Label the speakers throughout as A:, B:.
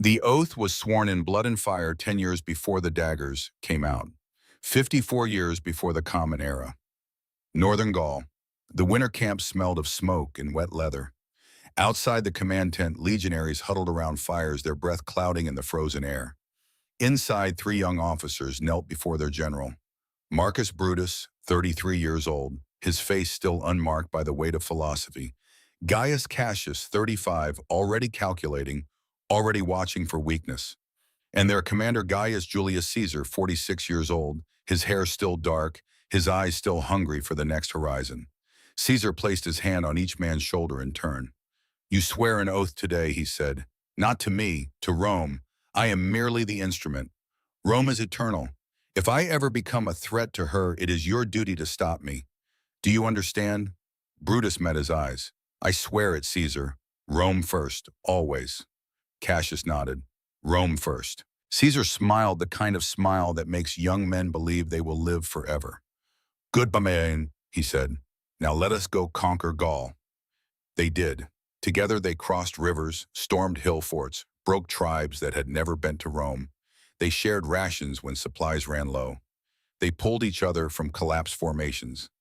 A: The oath was sworn in blood and fire 10 years before the daggers came out, 54 years before the Common Era. Northern Gaul. The winter camp smelled of smoke and wet leather. Outside the command tent, legionaries huddled around fires, their breath clouding in the frozen air. Inside, three young officers knelt before their general. Marcus Brutus, 33 years old, his face still unmarked by the weight of philosophy. Gaius Cassius, 35, already calculating, already watching for weakness. And their commander Gaius Julius Caesar, 46 years old, his hair still dark, his eyes still hungry for the next horizon. Caesar placed his hand on each man's shoulder in turn. "You swear an oath today," he said. "Not to me, to Rome. I am merely the instrument. Rome is eternal. If I ever become a threat to her, it is your duty to stop me. Do you understand?" Brutus met his eyes. "I swear it, Caesar. Rome first, always." Cassius nodded. "Rome first." Caesar smiled, the kind of smile that makes young men believe they will live forever. "Good, man," he said. "Now let us go conquer Gaul." They did. Together they crossed rivers, stormed hill forts, broke tribes that had never been to Rome. They shared rations when supplies ran low. They pulled each other from collapsed formations.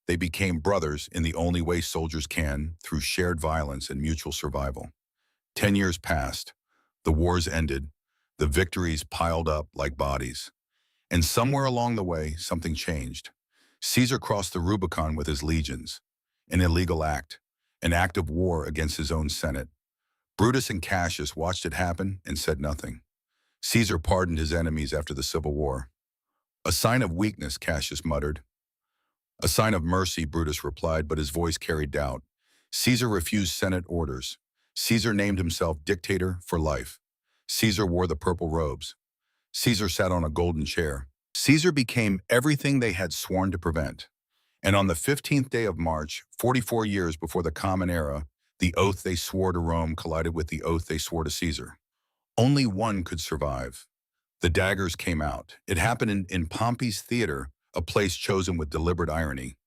A: They became brothers in the only way soldiers can, through shared violence and mutual survival. 10 years passed. The wars ended. The victories piled up like bodies. And somewhere along the way, something changed. Caesar crossed the Rubicon with his legions. An illegal act. An act of war against his own Senate. Brutus and Cassius watched it happen and said nothing. Caesar pardoned his enemies after the Civil War. "A sign of weakness," Cassius muttered. "A sign of mercy," Brutus replied, but his voice carried doubt. Caesar refused Senate orders. Caesar named himself dictator for life. Caesar wore the purple robes. Caesar sat on a golden chair. Caesar became everything they had sworn to prevent. And on the 15th day of March, 44 years before the Common Era, the oath they swore to Rome collided with the oath they swore to Caesar. Only one could survive. The daggers came out. It happened in Pompey's theater, a place chosen with deliberate irony.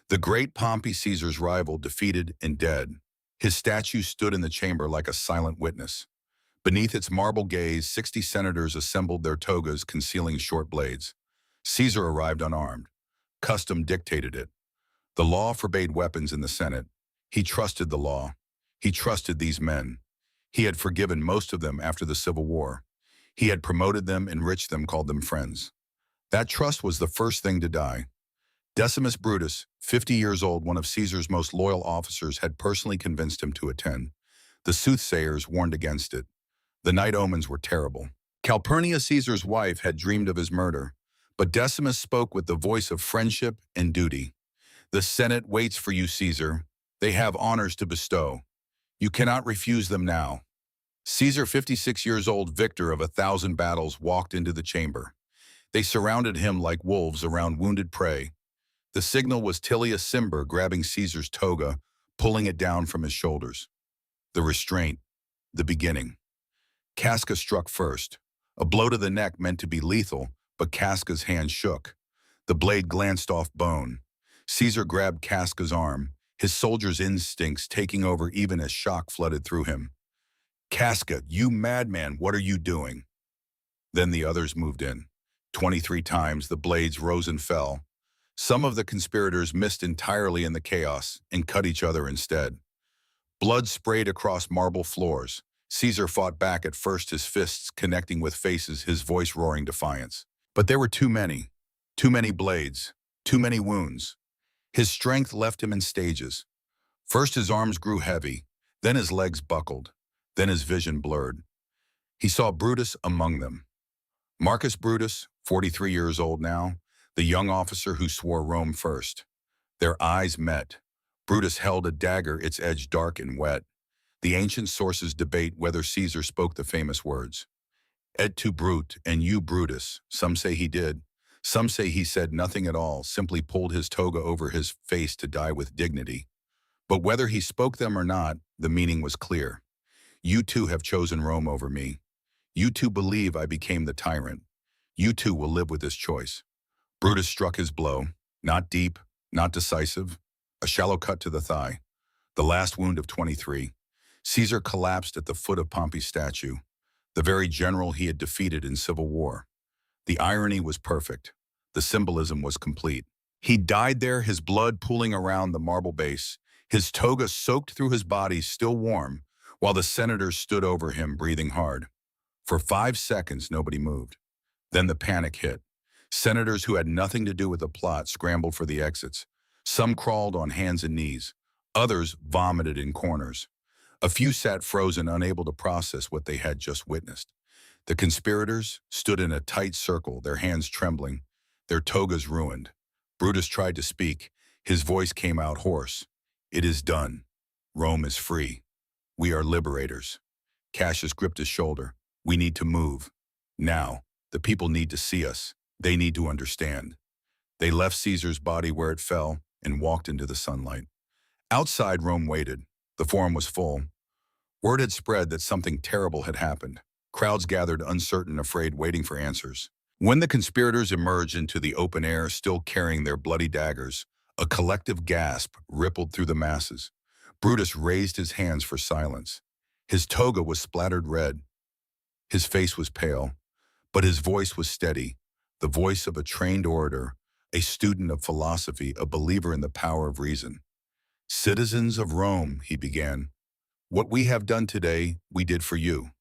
A: The great Pompey, Caesar's rival, defeated and dead. His statue stood in the chamber like a silent witness. Beneath its marble gaze, 60 senators assembled, their togas concealing short blades. Caesar arrived unarmed. Custom dictated it. The law forbade weapons in the Senate. He trusted the law. He trusted these men. He had forgiven most of them after the Civil War. He had promoted them, enriched them, called them friends. That trust was the first thing to die. Decimus Brutus, 50 years old, one of Caesar's most loyal officers, had personally convinced him to attend. The soothsayers warned against it. The night omens were terrible. Calpurnia, Caesar's wife, had dreamed of his murder. But Decimus spoke with the voice of friendship and duty. "The Senate waits for you, Caesar. They have honors to bestow. You cannot refuse them now." Caesar, 56 years old, victor of 1,000 battles, walked into the chamber. They surrounded him like wolves around wounded prey. The signal was Tullius Cimber grabbing Caesar's toga, pulling it down from his shoulders. The restraint, the beginning. Casca struck first. A blow to the neck meant to be lethal, but Casca's hand shook. The blade glanced off bone. Caesar grabbed Casca's arm, his soldier's instincts taking over even as shock flooded through him. "Casca, you madman, what are you doing?" Then the others moved in. 23 times the blades rose and fell. Some of the conspirators missed entirely in the chaos and cut each other instead. Blood sprayed across marble floors. Caesar fought back, at first his fists connecting with faces, his voice roaring defiance. But there were too many blades, too many wounds. His strength left him in stages. First his arms grew heavy, then his legs buckled, then his vision blurred. He saw Brutus among them. Marcus Brutus, 43 years old now, the young officer who swore Rome first. Their eyes met. Brutus held a dagger, its edge dark and wet. The ancient sources debate whether Caesar spoke the famous words. "Et tu Brute," and "you Brutus." Some say he did. Some say he said nothing at all, simply pulled his toga over his face to die with dignity. But whether he spoke them or not, the meaning was clear. "You two have chosen Rome over me. You two believe I became the tyrant. You two will live with this choice." Brutus struck his blow, not deep, not decisive, a shallow cut to the thigh. The last wound of 23. Caesar collapsed at the foot of Pompey's statue. the very general he had defeated in civil war. The irony was perfect. The symbolism was complete. He died there, his blood pooling around the marble base, his toga soaked through his body still warm, while the senators stood over him, breathing hard. For 5 seconds, nobody moved. Then the panic hit. Senators who had nothing to do with the plot scrambled for the exits. Some crawled on hands and knees. Others vomited in corners. A few sat frozen, unable to process what they had just witnessed. The conspirators stood in a tight circle, their hands trembling, their togas ruined. Brutus tried to speak. His voice came out hoarse. "It is done. Rome is free. We are liberators." Cassius gripped his shoulder. "We need to move. Now. The people need to see us. They need to understand." They left Caesar's body where it fell and walked into the sunlight. Outside, Rome waited. The forum was full. Word had spread that something terrible had happened. Crowds gathered, uncertain, afraid, waiting for answers. When the conspirators emerged into the open air, still carrying their bloody daggers, a collective gasp rippled through the masses. Brutus raised his hands for silence. His toga was splattered red. His face was pale, but his voice was steady, the voice of a trained orator, a student of philosophy, a believer in the power of reason. "Citizens of Rome," he began, "what we have done today, we did for you,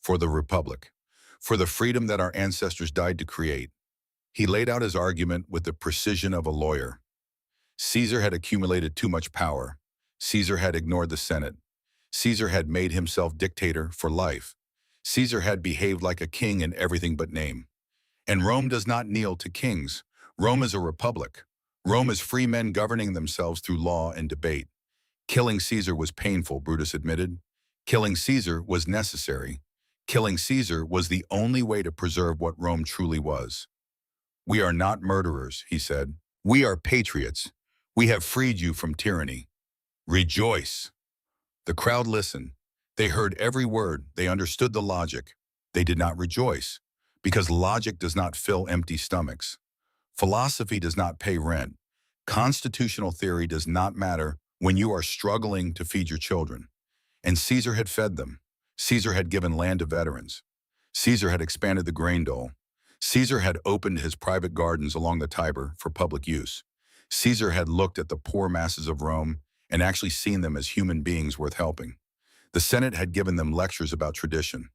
A: for the Republic, for the freedom that our ancestors died to create." He laid out his argument with the precision of a lawyer. Caesar had accumulated too much power. Caesar had ignored the Senate. Caesar had made himself dictator for life. Caesar had behaved like a king in everything but name. And Rome does not kneel to kings. Rome is a republic. Rome is free men governing themselves through law and debate. Killing Caesar was painful, Brutus admitted. Killing Caesar was necessary. Killing Caesar was the only way to preserve what Rome truly was. "We are not murderers," he said. "We are patriots. We have freed you from tyranny. Rejoice." The crowd listened. They heard every word. They understood the logic. They did not rejoice, because logic does not fill empty stomachs. Philosophy does not pay rent. Constitutional theory does not matter when you are struggling to feed your children. And Caesar had fed them. Caesar had given land to veterans. Caesar had expanded the grain dole. Caesar had opened his private gardens along the Tiber for public use. Caesar had looked at the poor masses of Rome and actually seen them as human beings worth helping. The Senate had given them lectures about tradition.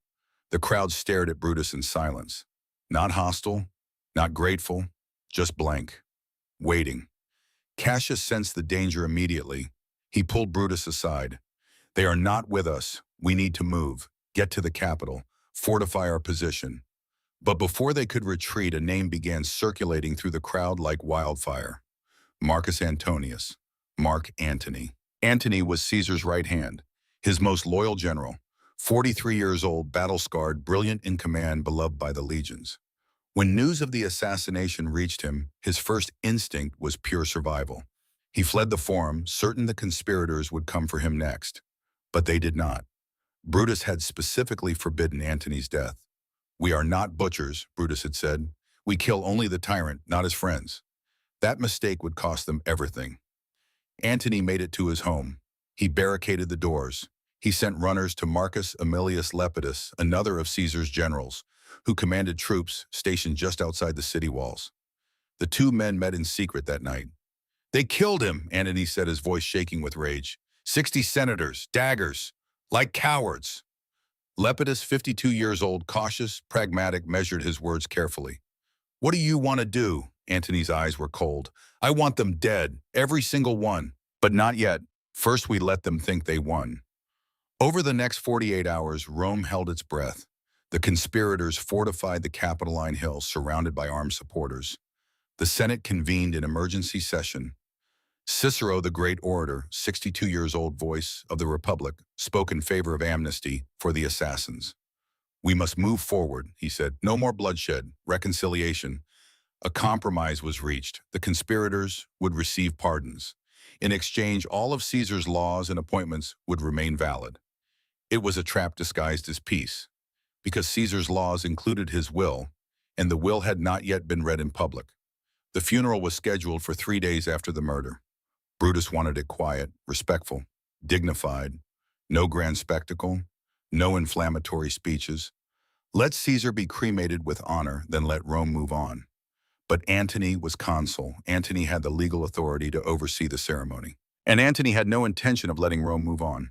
A: The crowd stared at Brutus in silence. Not hostile, not grateful, just blank. Waiting. Cassius sensed the danger immediately. He pulled Brutus aside. "They are not with us. We need to move, get to the capital, fortify our position." But before they could retreat, a name began circulating through the crowd like wildfire. Marcus Antonius. Mark Antony. Antony was Caesar's right hand, his most loyal general. 43 years old, battle-scarred, brilliant in command, beloved by the legions. When news of the assassination reached him, his first instinct was pure survival. He fled the forum, certain the conspirators would come for him next. But they did not. Brutus had specifically forbidden Antony's death. "We are not butchers," Brutus had said. "We kill only the tyrant, not his friends." That mistake would cost them everything. Antony made it to his home. He barricaded the doors. He sent runners to Marcus Aemilius Lepidus, another of Caesar's generals, who commanded troops stationed just outside the city walls. The two men met in secret that night. "They killed him," Antony said, his voice shaking with rage. 60 senators, daggers, like cowards." Lepidus, 52 years old, cautious, pragmatic, measured his words carefully. "What do you want to do?" Antony's eyes were cold. "I want them dead, every single one. But not yet. First we let them think they won." Over the next 48 hours, Rome held its breath. The conspirators fortified the Capitoline Hill, surrounded by armed supporters. The Senate convened in emergency session. Cicero, the great orator, 62 years old, voice of the Republic, spoke in favor of amnesty for the assassins. "We must move forward," he said. "No more bloodshed, reconciliation." A compromise was reached. The conspirators would receive pardons. In exchange, all of Caesar's laws and appointments would remain valid. It was a trap disguised as peace, because Caesar's laws included his will, and the will had not yet been read in public. The funeral was scheduled for 3 days after the murder. Brutus wanted it quiet, respectful, dignified. No grand spectacle, no inflammatory speeches. Let Caesar be cremated with honor, then let Rome move on. But Antony was consul. Antony had the legal authority to oversee the ceremony. And Antony had no intention of letting Rome move on.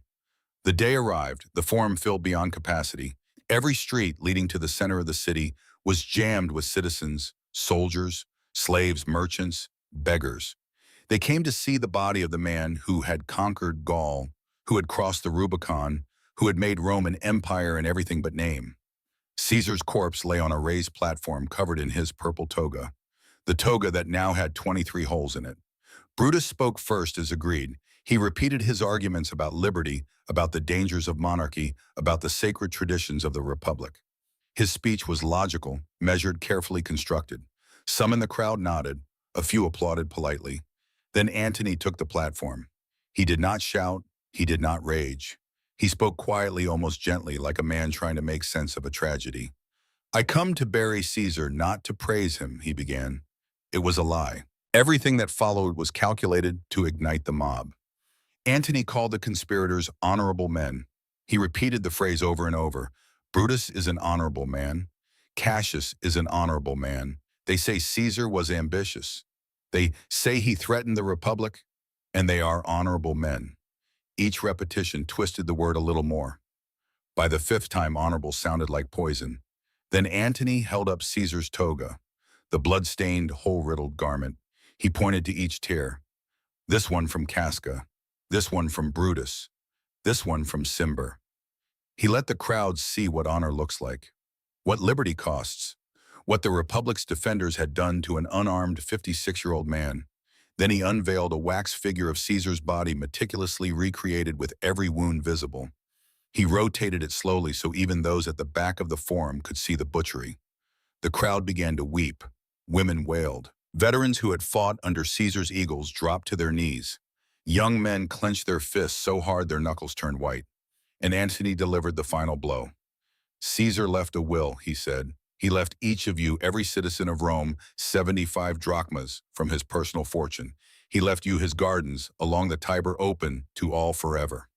A: The day arrived, the forum filled beyond capacity. Every street leading to the center of the city was jammed with citizens, soldiers, slaves, merchants, beggars. They came to see the body of the man who had conquered Gaul, who had crossed the Rubicon, who had made Rome an empire in everything but name. Caesar's corpse lay on a raised platform covered in his purple toga, the toga that now had 23 holes in it. Brutus spoke first as agreed. He repeated his arguments about liberty, about the dangers of monarchy, about the sacred traditions of the republic. His speech was logical, measured, carefully constructed. Some in the crowd nodded, a few applauded politely. Then Antony took the platform. He did not shout, he did not rage. He spoke quietly, almost gently, like a man trying to make sense of a tragedy. I come to bury Caesar, not to praise him, he began. It was a lie. Everything that followed was calculated to ignite the mob. Antony called the conspirators honorable men. He repeated the phrase over and over. Brutus is an honorable man. Cassius is an honorable man. They say Caesar was ambitious. They say he threatened the republic, and they are honorable men. Each repetition twisted the word a little more. By the fifth time, honorable sounded like poison. Then Antony held up Caesar's toga, the blood-stained, hole-riddled garment. He pointed to each tear. This one from Casca, this one from Brutus, this one from Cimber. He let the crowds see what honor looks like, what liberty costs, what the Republic's defenders had done to an unarmed 56-year-old man. Then he unveiled a wax figure of Caesar's body meticulously recreated with every wound visible. He rotated it slowly so even those at the back of the forum could see the butchery. The crowd began to weep. Women wailed. Veterans who had fought under Caesar's eagles dropped to their knees. Young men clenched their fists so hard their knuckles turned white. And Antony delivered the final blow. Caesar left a will, he said. He left each of you, every citizen of Rome, 75 drachmas from his personal fortune. He left you his gardens along the Tiber open to all forever.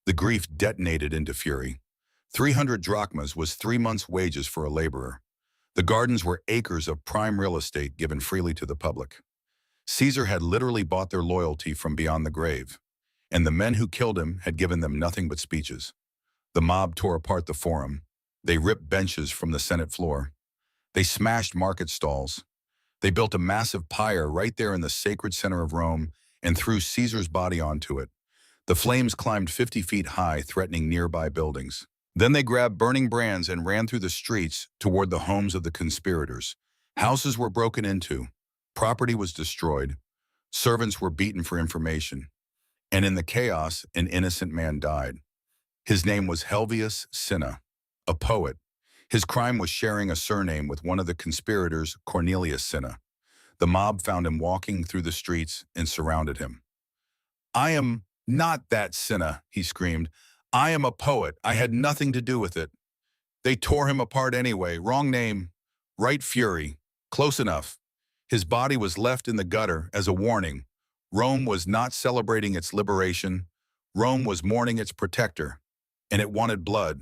A: The grief detonated into fury. 300 drachmas was 3 months' wages for a laborer. The gardens were acres of prime real estate given freely to the public. Caesar had literally bought their loyalty from beyond the grave, and the men who killed him had given them nothing but speeches. The mob tore apart the forum. They ripped benches from the Senate floor. They smashed market stalls. They built a massive pyre right there in the sacred center of Rome and threw Caesar's body onto it. The flames climbed 50 feet high, threatening nearby buildings. Then they grabbed burning brands and ran through the streets toward the homes of the conspirators. Houses were broken into. Property was destroyed. Servants were beaten for information. And in the chaos, an innocent man died. His name was Helvius Cinna, a poet. His crime was sharing a surname with one of the conspirators, Cornelius Cinna. The mob found him walking through the streets and surrounded him. I am not that Cinna, he screamed. I am a poet. I had nothing to do with it. They tore him apart anyway. Wrong name. Right fury. Close enough. His body was left in the gutter as a warning. Rome was not celebrating its liberation. Rome was mourning its protector, and it wanted blood.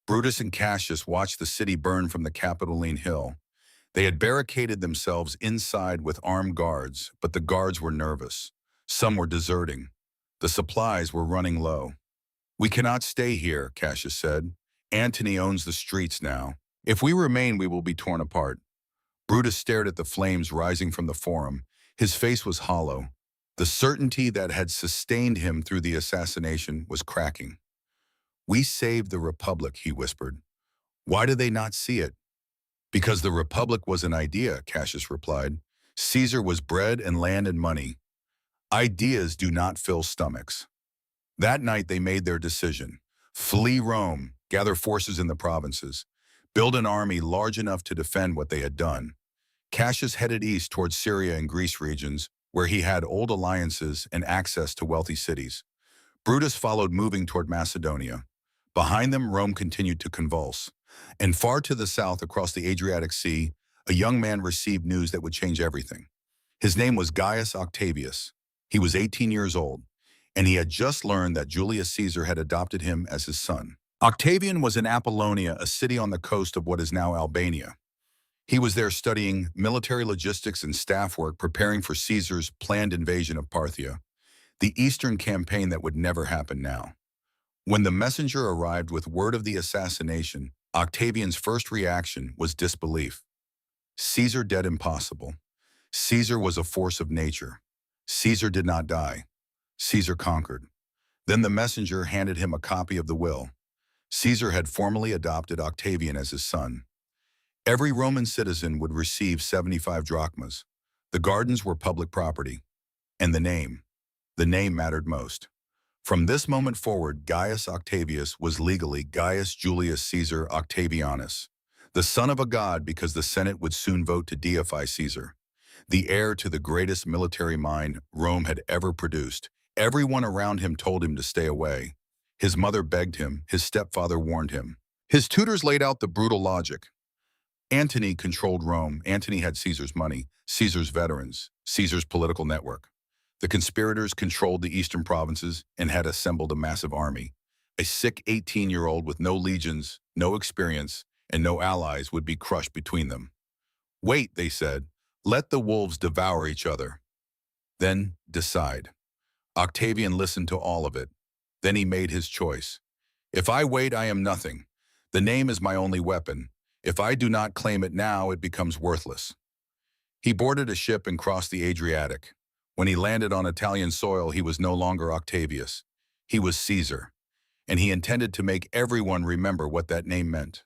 A: Brutus and Cassius watched the city burn from the Capitoline Hill. They had barricaded themselves inside with armed guards, but the guards were nervous. Some were deserting. The supplies were running low. We cannot stay here, Cassius said. Antony owns the streets now. If we remain, we will be torn apart. Brutus stared at the flames rising from the forum. His face was hollow. The certainty that had sustained him through the assassination was cracking. We saved the Republic, he whispered. Why do they not see it? Because the Republic was an idea, Cassius replied. Caesar was bread and land and money. Ideas do not fill stomachs. That night they made their decision. Flee Rome, gather forces in the provinces, build an army large enough to defend what they had done. Cassius headed east towards Syria and Greece regions, where he had old alliances and access to wealthy cities. Brutus followed, moving toward Macedonia. Behind them, Rome continued to convulse. And far to the south, across the Adriatic Sea, a young man received news that would change everything. His name was Gaius Octavius. He was 18 years old, and he had just learned that Julius Caesar had adopted him as his son. Octavian was in Apollonia, a city on the coast of what is now Albania. He was there studying military logistics and staff work, preparing for Caesar's planned invasion of Parthia, the eastern campaign that would never happen now. When the messenger arrived with word of the assassination, Octavian's first reaction was disbelief. Caesar dead? Impossible. Caesar was a force of nature. Caesar did not die. Caesar conquered. Then the messenger handed him a copy of the will. Caesar had formally adopted Octavian as his son. Every Roman citizen would receive 75 drachmas. The gardens were public property. And the name mattered most. From this moment forward, Gaius Octavius was legally Gaius Julius Caesar Octavianus, the son of a god, because the Senate would soon vote to deify Caesar, the heir to the greatest military mind Rome had ever produced. Everyone around him told him to stay away. His mother begged him, his stepfather warned him. His tutors laid out the brutal logic. Antony controlled Rome. Antony had Caesar's money, Caesar's veterans, Caesar's political network. The conspirators controlled the eastern provinces and had assembled a massive army. A sick 18-year-old with no legions, no experience, and no allies would be crushed between them. Wait, they said, let the wolves devour each other. Then decide. Octavian listened to all of it. Then he made his choice. If I wait, I am nothing. The name is my only weapon. If I do not claim it now, it becomes worthless. He boarded a ship and crossed the Adriatic. When he landed on Italian soil, he was no longer Octavius. He was Caesar, and he intended to make everyone remember what that name meant.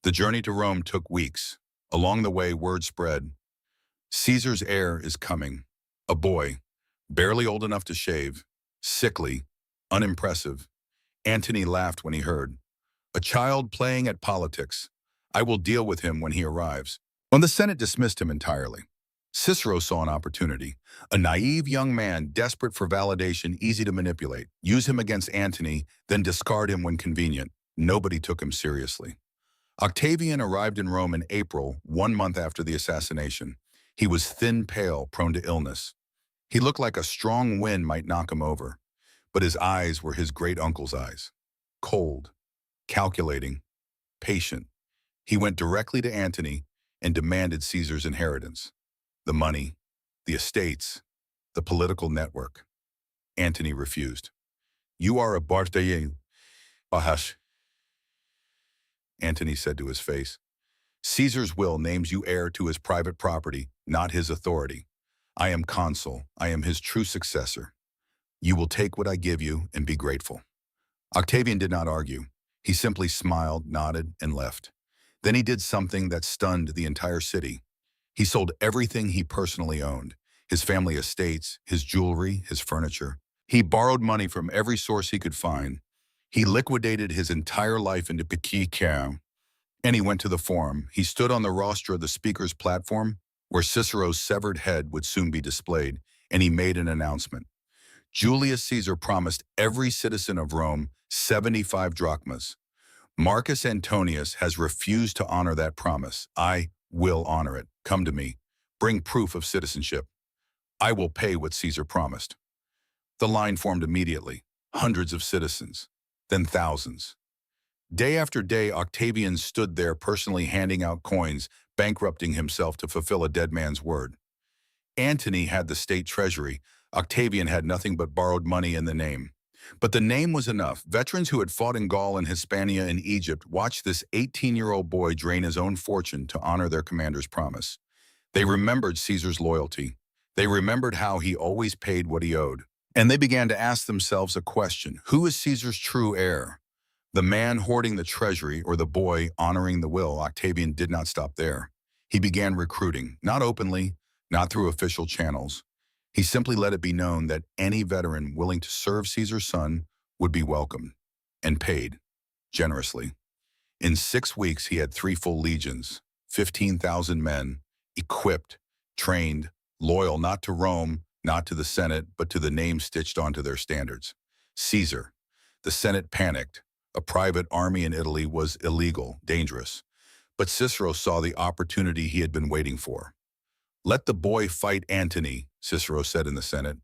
A: The journey to Rome took weeks. Along the way, word spread. Caesar's heir is coming. A boy, barely old enough to shave, sickly, unimpressive. Antony laughed when he heard. A child playing at politics. I will deal with him when he arrives. When the Senate dismissed him entirely, Cicero saw an opportunity. A naive young man, desperate for validation, easy to manipulate. Use him against Antony, then discard him when convenient. Nobody took him seriously. Octavian arrived in Rome in April, 1 month after the assassination. He was thin, pale, prone to illness. He looked like a strong wind might knock him over, but his eyes were his great-uncle's eyes. Cold, calculating, patient. He went directly to Antony and demanded Caesar's inheritance. The money, the estates, the political network. Antony refused. You are a Barthaye, Bahash, Antony said to his face. Caesar's will names you heir to his private property, not his authority. I am consul. I am his true successor. You will take what I give you and be grateful. Octavian did not argue. He simply smiled, nodded, and left. Then he did something that stunned the entire city. He sold everything he personally owned, his family estates, his jewelry, his furniture. He borrowed money from every source he could find. He liquidated his entire life into petit cow, and he went to the forum. He stood on the rostra of the speaker's platform, where Cicero's severed head would soon be displayed, and he made an announcement. Julius Caesar promised every citizen of Rome 75 drachmas. Marcus Antonius has refused to honor that promise. I will honor it. Come to me. Bring proof of citizenship. I will pay what Caesar promised. The line formed immediately. Hundreds of citizens, then thousands. Day after day, Octavian stood there personally handing out coins, bankrupting himself to fulfill a dead man's word. Antony had the state treasury. Octavian had nothing but borrowed money in the name. But the name was enough. Veterans who had fought in Gaul and Hispania and Egypt watched this 18-year-old boy drain his own fortune to honor their commander's promise. They remembered Caesar's loyalty. They remembered how he always paid what he owed. And they began to ask themselves a question. Who is Caesar's true heir? The man hoarding the treasury or the boy honoring the will? Octavian did not stop there. He began recruiting, not openly, not through official channels. He simply let it be known that any veteran willing to serve Caesar's son would be welcomed and paid generously. In 6 weeks, he had 3 full legions, 15,000 men, equipped, trained, loyal not to Rome, not to the Senate, but to the name stitched onto their standards. Caesar. The Senate panicked. A private army in Italy was illegal, dangerous. But Cicero saw the opportunity he had been waiting for. Let the boy fight Antony, Cicero said in the Senate.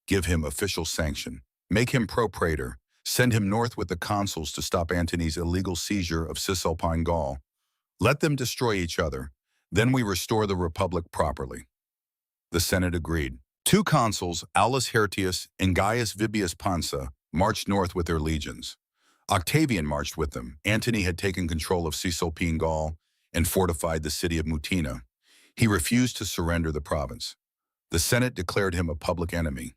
A: Give him official sanction. Make him propraetor. Send him north with the consuls to stop Antony's illegal seizure of Cisalpine Gaul. Let them destroy each other. Then we restore the Republic properly. The Senate agreed. Two consuls, Aulus Hirtius and Gaius Vibius Pansa, marched north with their legions. Octavian marched with them. Antony had taken control of Cisalpine Gaul and fortified the city of Mutina. He refused to surrender the province. The Senate declared him a public enemy.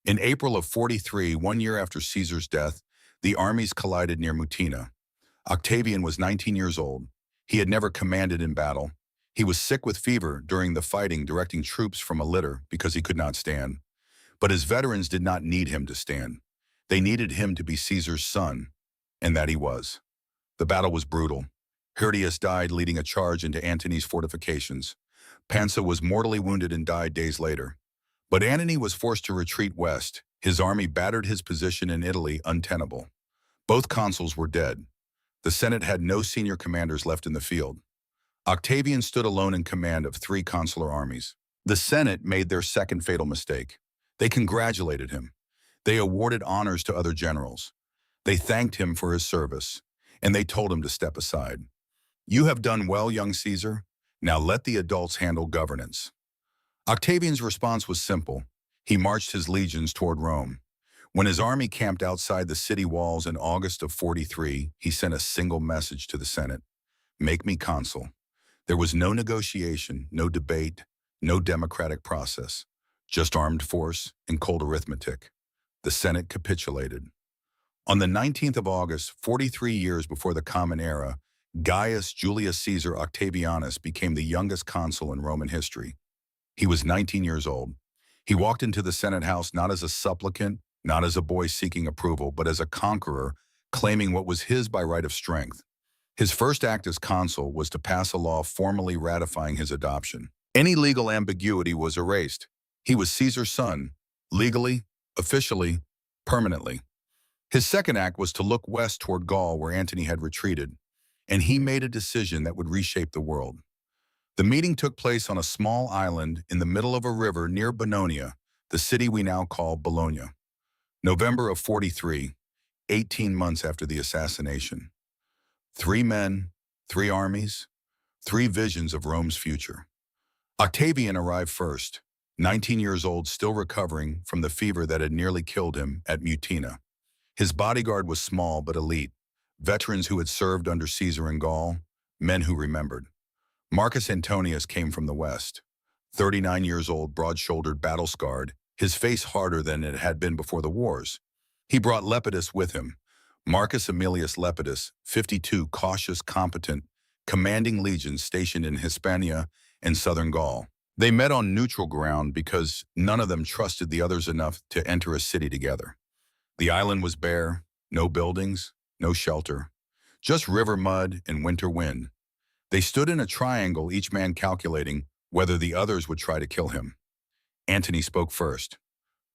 A: In April of 43, 1 year after Caesar's death, the armies collided near Mutina. Octavian was 19 years old. He had never commanded in battle. He was sick with fever during the fighting, directing troops from a litter because he could not stand. But his veterans did not need him to stand. They needed him to be Caesar's son, and that he was. The battle was brutal. Hirtius died leading a charge into Antony's fortifications. Pansa was mortally wounded and died days later. But Antony was forced to retreat west. His army battered his position in Italy untenable. Both consuls were dead. The Senate had no senior commanders left in the field. Octavian stood alone in command of 3 consular armies. The Senate made their second fatal mistake. They congratulated him. They awarded honors to other generals. They thanked him for his service, and they told him to step aside. You have done well, young Caesar. Now let the adults handle governance. Octavian's response was simple. He marched his legions toward Rome. When his army camped outside the city walls in August of 43, he sent a single message to the Senate. Make me consul. There was no negotiation, no debate, no democratic process, just armed force and cold arithmetic. The Senate capitulated. On the 19th of August, 43 years before the Common Era, Gaius Julius Caesar Octavianus became the youngest consul in Roman history. He was 19 years old. He walked into the Senate House not as a supplicant, not as a boy seeking approval, but as a conqueror, claiming what was his by right of strength. His first act as consul was to pass a law formally ratifying his adoption. Any legal ambiguity was erased. He was Caesar's son, legally, officially, permanently. His second act was to look west toward Gaul, where Antony had retreated, and he made a decision that would reshape the world. The meeting took place on a small island in the middle of a river near Bononia, the city we now call Bologna. November of 43, 18 months after the assassination. 3 men, 3 armies, 3 visions of Rome's future. Octavian arrived first, 19 years old, still recovering from the fever that had nearly killed him at Mutina. His bodyguard was small but elite, veterans who had served under Caesar in Gaul, men who remembered. Marcus Antonius came from the west, 39 years old, broad-shouldered, battle-scarred, his face harder than it had been before the wars. He brought Lepidus with him. Marcus Aemilius Lepidus, 52, cautious, competent, commanding legions stationed in Hispania and southern Gaul. They met on neutral ground because none of them trusted the others enough to enter a city together. The island was bare, no buildings, no shelter, just river mud and winter wind. They stood in a triangle, each man calculating whether the others would try to kill him. Antony spoke first.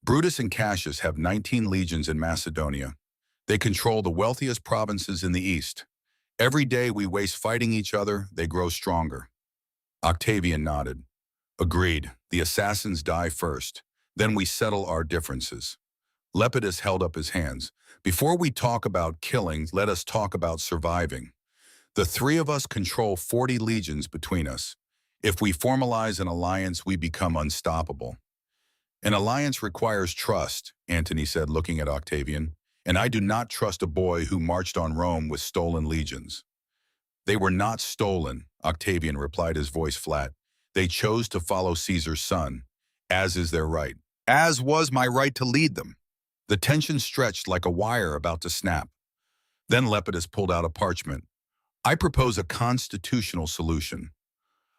A: Brutus and Cassius have 19 legions in Macedonia. They control the wealthiest provinces in the east. Every day we waste fighting each other, they grow stronger. Octavian nodded. Agreed, the assassins die first. Then we settle our differences. Lepidus held up his hands. Before we talk about killing, let us talk about surviving. The 3 of us control 40 legions between us. If we formalize an alliance, we become unstoppable. An alliance requires trust, Antony said, looking at Octavian, and I do not trust a boy who marched on Rome with stolen legions. They were not stolen, Octavian replied, his voice flat. They chose to follow Caesar's son, as is their right. As was my right to lead them. The tension stretched like a wire about to snap. Then Lepidus pulled out a parchment. I propose a constitutional solution,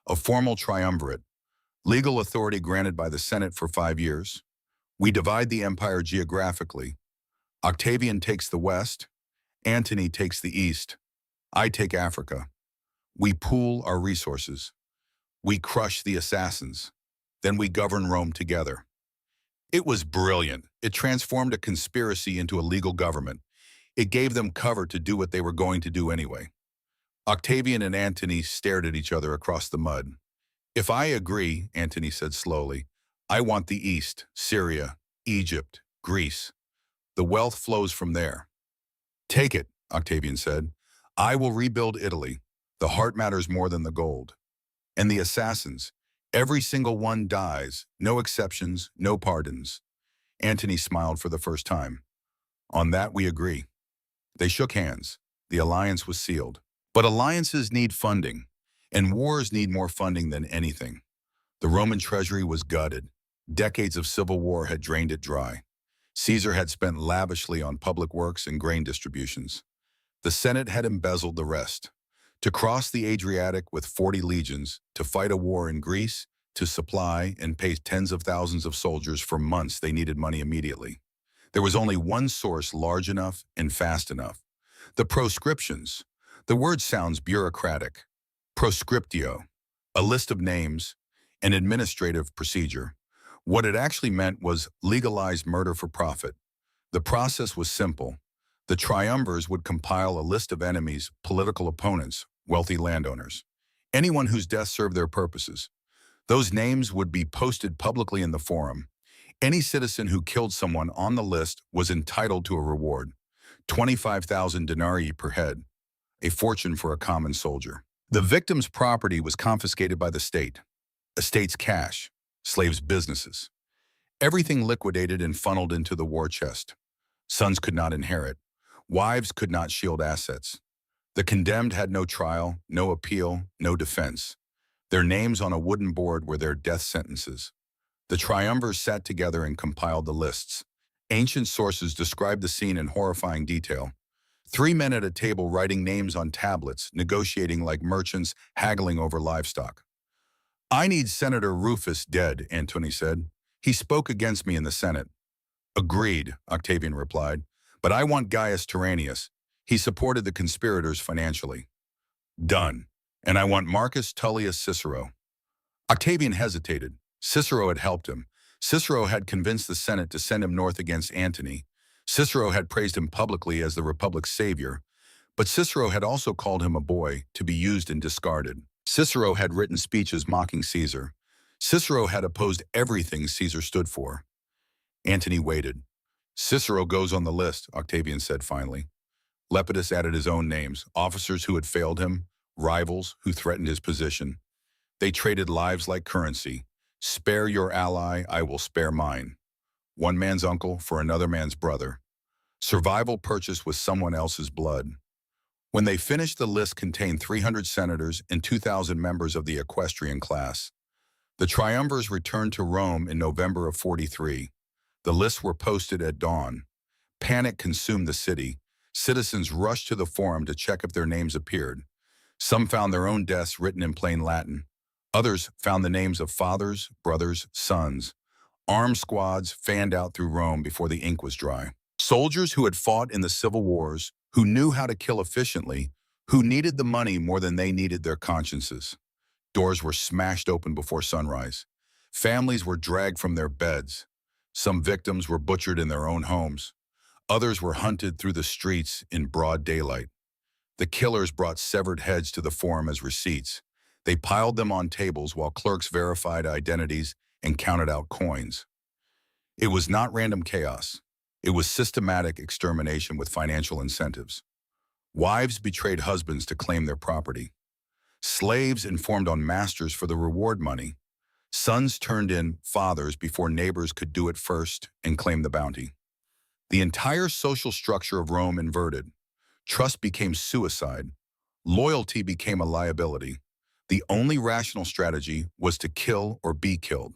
A: a formal triumvirate, legal authority granted by the Senate for 5 years. We divide the empire geographically. Octavian takes the west, Antony takes the east, I take Africa. We pool our resources. We crush the assassins. Then we govern Rome together. It was brilliant. It transformed a conspiracy into a legal government. It gave them cover to do what they were going to do anyway. Octavian and Antony stared at each other across the mud. If I agree, Antony said slowly, I want the east, Syria, Egypt, Greece. The wealth flows from there. Take it, Octavian said. I will rebuild Italy. The heart matters more than the gold. And the assassins, every single one dies, no exceptions, no pardons. Antony smiled for the first time. On that we agree. They shook hands. The alliance was sealed. But alliances need funding, and wars need more funding than anything. The Roman treasury was gutted. Decades of civil war had drained it dry. Caesar had spent lavishly on public works and grain distributions. The Senate had embezzled the rest. To cross the Adriatic with 40 legions, to fight a war in Greece, to supply and pay tens of thousands of soldiers for months they needed money immediately. There was only one source large enough and fast enough. The proscriptions. The word sounds bureaucratic. Proscriptio, a list of names, an administrative procedure. What it actually meant was legalized murder for profit. The process was simple. The triumvirs would compile a list of enemies, political opponents, wealthy landowners, anyone whose death served their purposes. Those names would be posted publicly in the forum. Any citizen who killed someone on the list was entitled to a reward, 25,000 denarii per head, a fortune for a common soldier. The victim's property was confiscated by the state, estate's cash, slaves' businesses. Everything liquidated and funneled into the war chest. Sons could not inherit. Wives could not shield assets. The condemned had no trial, no appeal, no defense. Their names on a wooden board were their death sentences. The triumvirs sat together and compiled the lists. Ancient sources describe the scene in horrifying detail. 3 men at a table writing names on tablets, negotiating like merchants, haggling over livestock. I need Senator Rufus dead, Antony said. He spoke against me in the Senate. Agreed, Octavian replied. But I want Gaius Tyrannius. He supported the conspirators financially. Done. And I want Marcus Tullius Cicero. Octavian hesitated. Cicero had helped him. Cicero had convinced the Senate to send him north against Antony. Cicero had praised him publicly as the Republic's savior. But Cicero had also called him a boy to be used and discarded. Cicero had written speeches mocking Caesar. Cicero had opposed everything Caesar stood for. Antony waited. Cicero goes on the list, Octavian said finally. Lepidus added his own names, officers who had failed him, rivals who threatened his position. They traded lives like currency. Spare your ally, I will spare mine. One man's uncle for another man's brother. Survival purchased with someone else's blood. When they finished, the list contained 300 senators and 2,000 members of the equestrian class. The triumvirs returned to Rome in November of 43. The lists were posted at dawn. Panic consumed the city. Citizens rushed to the forum to check if their names appeared. Some found their own deaths written in plain Latin. Others found the names of fathers, brothers, sons. Armed squads fanned out through Rome before the ink was dry. Soldiers who had fought in the civil wars, who knew how to kill efficiently, who needed the money more than they needed their consciences. Doors were smashed open before sunrise. Families were dragged from their beds. Some victims were butchered in their own homes. Others were hunted through the streets in broad daylight. The killers brought severed heads to the forum as receipts. They piled them on tables while clerks verified identities and counted out coins. It was not random chaos. It was systematic extermination with financial incentives. Wives betrayed husbands to claim their property. Slaves informed on masters for the reward money. Sons turned in fathers before neighbors could do it first and claim the bounty. The entire social structure of Rome inverted. Trust became suicide. Loyalty became a liability. The only rational strategy was to kill or be killed.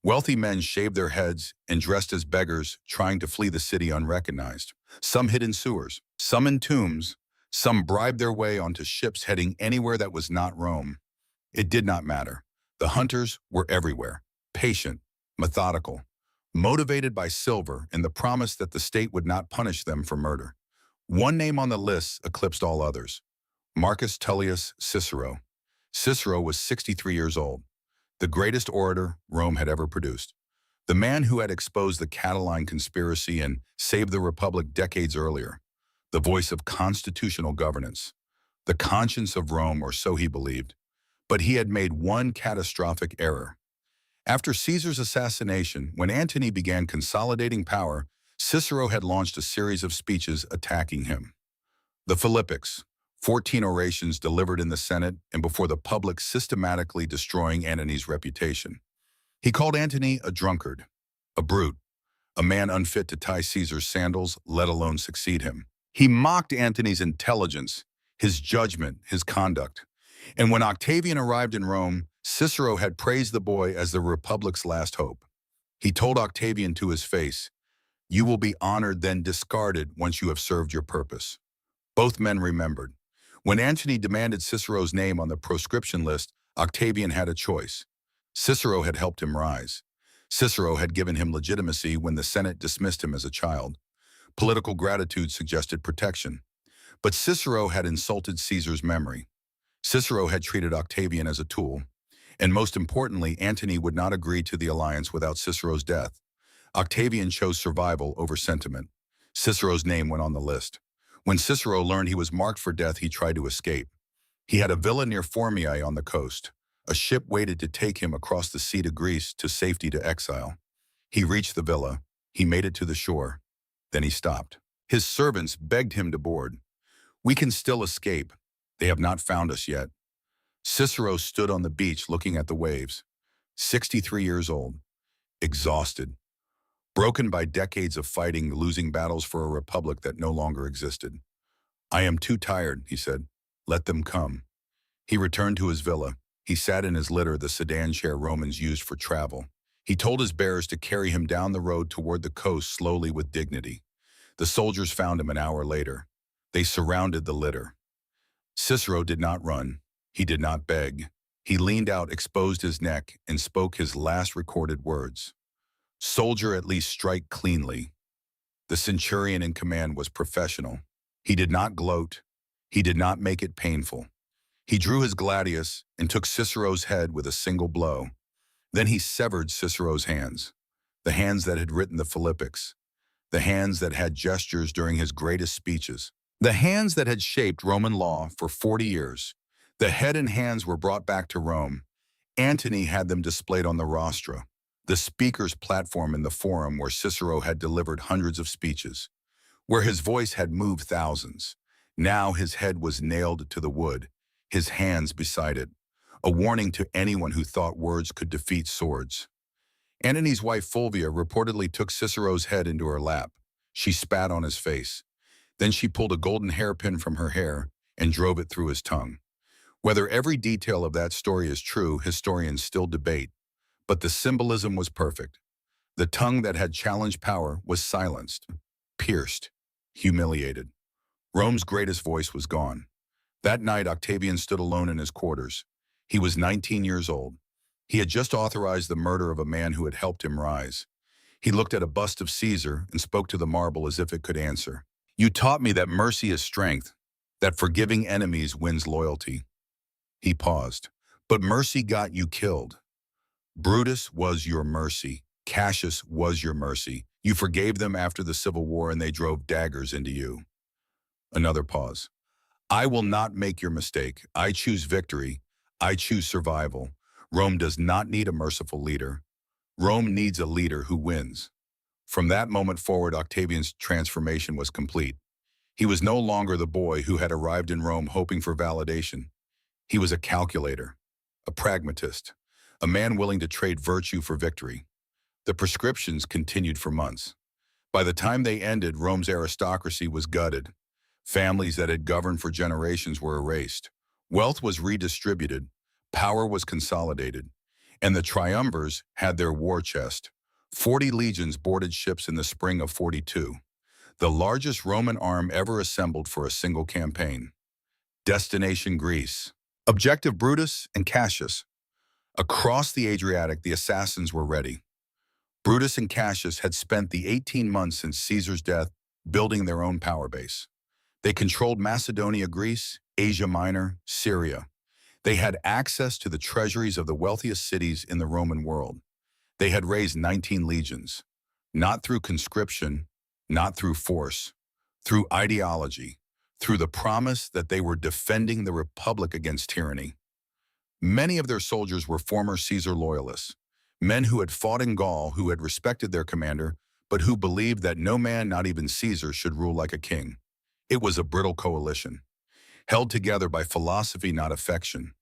A: Wealthy men shaved their heads and dressed as beggars, trying to flee the city unrecognized. Some hid in sewers, some in tombs, some bribed their way onto ships heading anywhere that was not Rome. It did not matter. The hunters were everywhere, patient, methodical, motivated by silver and the promise that the state would not punish them for murder. One name on the list eclipsed all others: Marcus Tullius Cicero. Cicero was 63 years old, the greatest orator Rome had ever produced. The man who had exposed the Catiline conspiracy and saved the Republic decades earlier. The voice of constitutional governance. The conscience of Rome, or so he believed. But he had made one catastrophic error. After Caesar's assassination, when Antony began consolidating power, Cicero had launched a series of speeches attacking him. The Philippics, 14 orations delivered in the Senate and before the public, systematically destroying Antony's reputation. He called Antony a drunkard, a brute, a man unfit to tie Caesar's sandals, let alone succeed him. He mocked Antony's intelligence, his judgment, his conduct. And when Octavian arrived in Rome, Cicero had praised the boy as the Republic's last hope. He told Octavian to his face, "You will be honored, then discarded once you have served your purpose." Both men remembered. When Antony demanded Cicero's name on the proscription list, Octavian had a choice. Cicero had helped him rise. Cicero had given him legitimacy when the Senate dismissed him as a child. Political gratitude suggested protection. But Cicero had insulted Caesar's memory. Cicero had treated Octavian as a tool. And most importantly, Antony would not agree to the alliance without Cicero's death. Octavian chose survival over sentiment. Cicero's name went on the list. When Cicero learned he was marked for death, he tried to escape. He had a villa near Formiae on the coast. A ship waited to take him across the sea to Greece to safety to exile. He reached the villa. He made it to the shore. Then he stopped. His servants begged him to board. "We can still escape. They have not found us yet." Cicero stood on the beach looking at the waves, 63 years old, exhausted, broken by decades of fighting, losing battles for a republic that no longer existed. "I am too tired," he said. "Let them come." He returned to his villa. He sat in his litter, the sedan chair Romans used for travel. He told his bearers to carry him down the road toward the coast slowly with dignity. The soldiers found him an hour later. They surrounded the litter. Cicero did not run. He did not beg. He leaned out, exposed his neck, and spoke his last recorded words. "Soldier, at least strike cleanly." The centurion in command was professional. He did not gloat. He did not make it painful. He drew his gladius and took Cicero's head with a single blow. Then he severed Cicero's hands, the hands that had written the Philippics, the hands that had gestures during his greatest speeches, the hands that had shaped Roman law for 40 years. The head and hands were brought back to Rome. Antony had them displayed on the rostra, the speaker's platform in the forum where Cicero had delivered hundreds of speeches, where his voice had moved thousands. Now his head was nailed to the wood, his hands beside it, a warning to anyone who thought words could defeat swords. Antony's wife Fulvia reportedly took Cicero's head into her lap. She spat on his face. Then she pulled a golden hairpin from her hair and drove it through his tongue. Whether every detail of that story is true, historians still debate, but the symbolism was perfect. The tongue that had challenged power was silenced, pierced, humiliated. Rome's greatest voice was gone. That night, Octavian stood alone in his quarters. He was 19 years old. He had just authorized the murder of a man who had helped him rise. He looked at a bust of Caesar and spoke to the marble as if it could answer. "You taught me that mercy is strength, that forgiving enemies wins loyalty." He paused. "But mercy got you killed. Brutus was your mercy. Cassius was your mercy. You forgave them after the Civil War and they drove daggers into you." Another pause. "I will not make your mistake. I choose victory. I choose survival. Rome does not need a merciful leader. Rome needs a leader who wins." From that moment forward, Octavian's transformation was complete. He was no longer the boy who had arrived in Rome hoping for validation. He was a calculator, a pragmatist, a man willing to trade virtue for victory. The proscriptions continued for months. By the time they ended, Rome's aristocracy was gutted. Families that had governed for generations were erased. Wealth was redistributed, power was consolidated, and the triumvirs had their war chest. 40 legions boarded ships in the spring of 42, the largest Roman arm ever assembled for a single campaign. Destination Greece. Objective Brutus and Cassius. Across the Adriatic, the assassins were ready. Brutus and Cassius had spent the 18 months since Caesar's death building their own power base. They controlled Macedonia, Greece, Asia Minor, Syria. They had access to the treasuries of the wealthiest cities in the Roman world. They had raised 19 legions, not through conscription, not through force, through ideology, through the promise that they were defending the Republic against tyranny. Many of their soldiers were former Caesar loyalists, men who had fought in Gaul, who had respected their commander, but who believed that no man, not even Caesar, should rule like a king. It was a brittle coalition, held together by philosophy, not affection.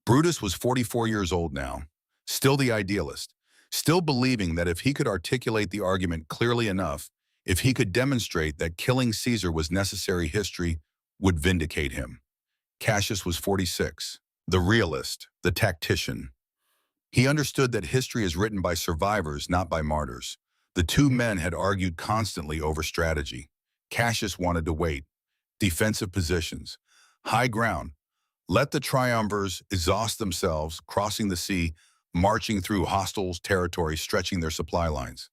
A: Brutus was 44 years old now, still the idealist, still believing that if he could articulate the argument clearly enough, if he could demonstrate that killing Caesar was necessary, history would vindicate him. Cassius was 46, the realist, the tactician. He understood that history is written by survivors, not by martyrs. The two men had argued constantly over strategy. Cassius wanted to wait, defensive positions, high ground. Let the triumvirs exhaust themselves, crossing the sea, marching through hostile territory, stretching their supply lines.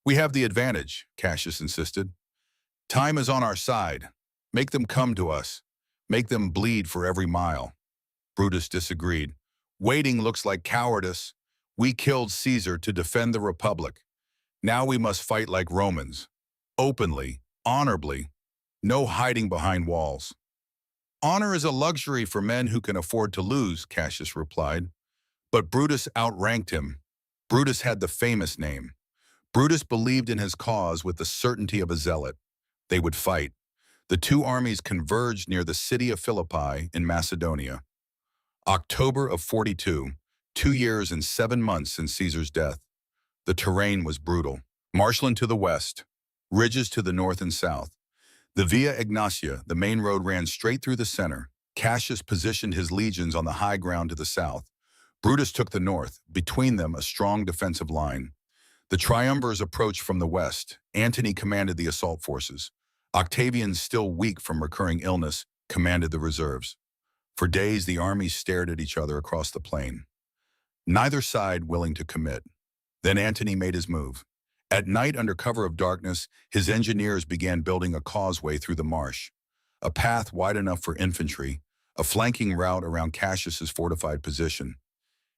A: We have the advantage, Cassius insisted. Time is on our side. Make them come to us. Make them bleed for every mile. Brutus disagreed. Waiting looks like cowardice. We killed Caesar to defend the Republic. Now we must fight like Romans. Openly, honorably. No hiding behind walls. Honor is a luxury for men who can afford to lose, Cassius replied. But Brutus outranked him. Brutus had the famous name. Brutus believed in his cause with the certainty of a zealot. They would fight. The two armies converged near the city of Philippi in Macedonia. October of 42, 2 years and 7 months since Caesar's death. The terrain was brutal. Marshland to the west, ridges to the north and south. The Via Egnatia, the main road, ran straight through the center. Cassius positioned his legions on the high ground to the south. Brutus took the north, between them a strong defensive line. The triumvirs approached from the west. Antony commanded the assault forces. Octavian, still weak from recurring illness, commanded the reserves. For days the armies stared at each other across the plain, neither side willing to commit. Then Antony made his move. At night, under cover of darkness, his engineers began building a causeway through the marsh, a path wide enough for infantry, a flanking route around Cassius's fortified position.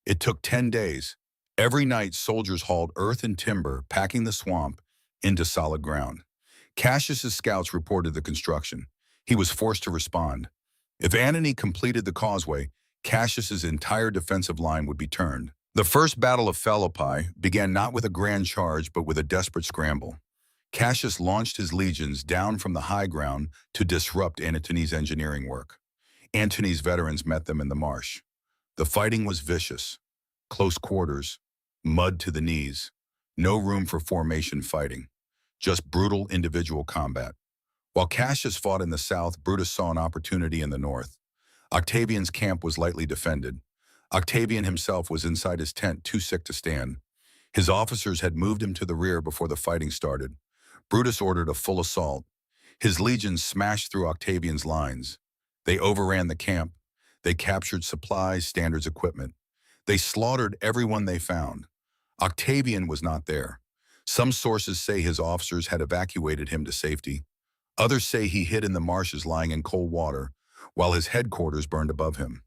A: It took 10 days. Every night, soldiers hauled earth and timber, packing the swamp into solid ground. Cassius's scouts reported the construction. He was forced to respond. If Antony completed the causeway, Cassius's entire defensive line would be turned. The first battle of Philippi began not with a grand charge, but with a desperate scramble. Cassius launched his legions down from the high ground to disrupt Antony's engineering work. Antony's veterans met them in the marsh. The fighting was vicious. Close quarters, mud to the knees, no room for formation fighting, just brutal individual combat. While Cassius fought in the south, Brutus saw an opportunity in the north. Octavian's camp was lightly defended. Octavian himself was inside his tent, too sick to stand. His officers had moved him to the rear before the fighting started. Brutus ordered a full assault. His legions smashed through Octavian's lines. They overran the camp. They captured supplies, standards, equipment. They slaughtered everyone they found. Octavian was not there. Some sources say his officers had evacuated him to safety. Others say he hid in the marshes, lying in cold water, while his headquarters burned above him.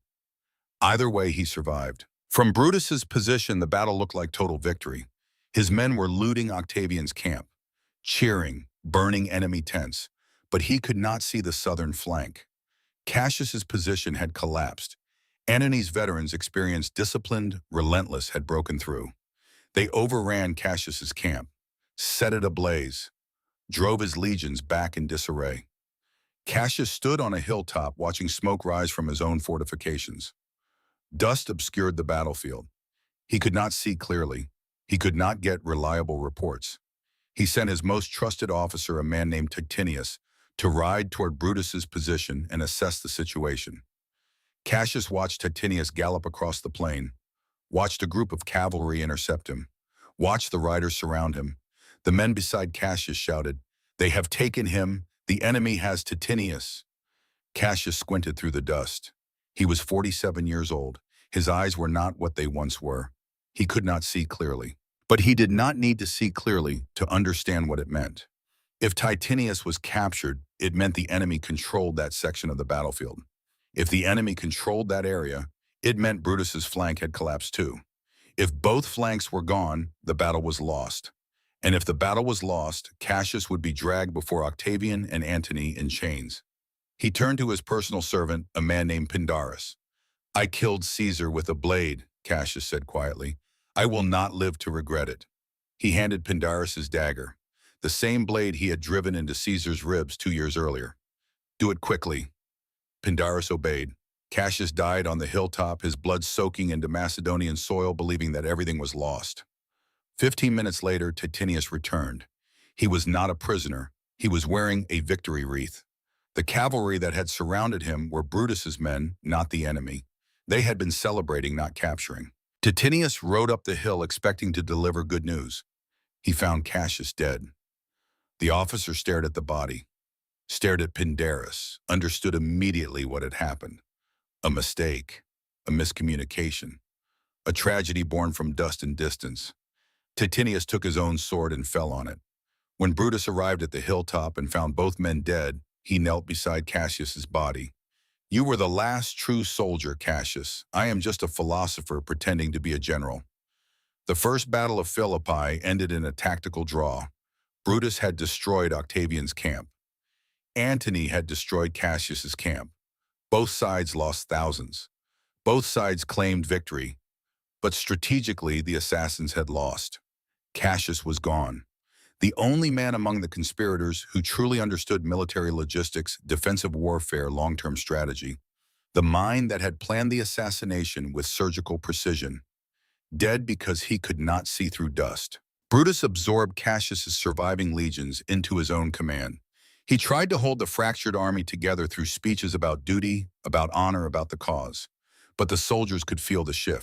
A: Either way, he survived. From Brutus's position, the battle looked like total victory. His men were looting Octavian's camp, cheering, burning enemy tents, but he could not see the southern flank. Cassius's position had collapsed. Antony's veterans, experienced, disciplined, relentless, had broken through. They overran Cassius's camp, set it ablaze, drove his legions back in disarray. Cassius stood on a hilltop watching smoke rise from his own fortifications. Dust obscured the battlefield. He could not see clearly. He could not get reliable reports. He sent his most trusted officer, a man named Titinius, to ride toward Brutus's position and assess the situation. Cassius watched Titinius gallop across the plain, watched a group of cavalry intercept him, watched the riders surround him. The men beside Cassius shouted, "They have taken him! The enemy has Titinius!" Cassius squinted through the dust. He was 47 years old. His eyes were not what they once were. He could not see clearly. But he did not need to see clearly to understand what it meant. If Titinius was captured, it meant the enemy controlled that section of the battlefield. If the enemy controlled that area, it meant Brutus's flank had collapsed too. If both flanks were gone, the battle was lost. And if the battle was lost, Cassius would be dragged before Octavian and Antony in chains. He turned to his personal servant, a man named Pindarus. "I killed Caesar with a blade," Cassius said quietly. "I will not live to regret it." He handed Pindarus his dagger. the same blade he had driven into Caesar's ribs 2 years earlier. "Do it quickly." Pindarus obeyed. Cassius died on the hilltop, his blood soaking into Macedonian soil, believing that everything was lost. 15 minutes later, Titinius returned. He was not a prisoner. He was wearing a victory wreath. The cavalry that had surrounded him were Brutus's men, not the enemy. They had been celebrating, not capturing. Titinius rode up the hill expecting to deliver good news. He found Cassius dead. The officer stared at the body, stared at Pindarus, understood immediately what had happened. A mistake, a miscommunication, a tragedy born from dust and distance. Titinius took his own sword and fell on it. When Brutus arrived at the hilltop and found both men dead, he knelt beside Cassius's body. "You were the last true soldier, Cassius. I am just a philosopher pretending to be a general." The first battle of Philippi ended in a tactical draw. Brutus had destroyed Octavian's camp. Antony had destroyed Cassius's camp. Both sides lost thousands. Both sides claimed victory. But strategically, the assassins had lost. Cassius was gone. The only man among the conspirators who truly understood military logistics, defensive warfare, long-term strategy. The mind that had planned the assassination with surgical precision. Dead because he could not see through dust. Brutus absorbed Cassius's surviving legions into his own command. He tried to hold the fractured army together through speeches about duty, about honor, about the cause. But the soldiers could feel the shift.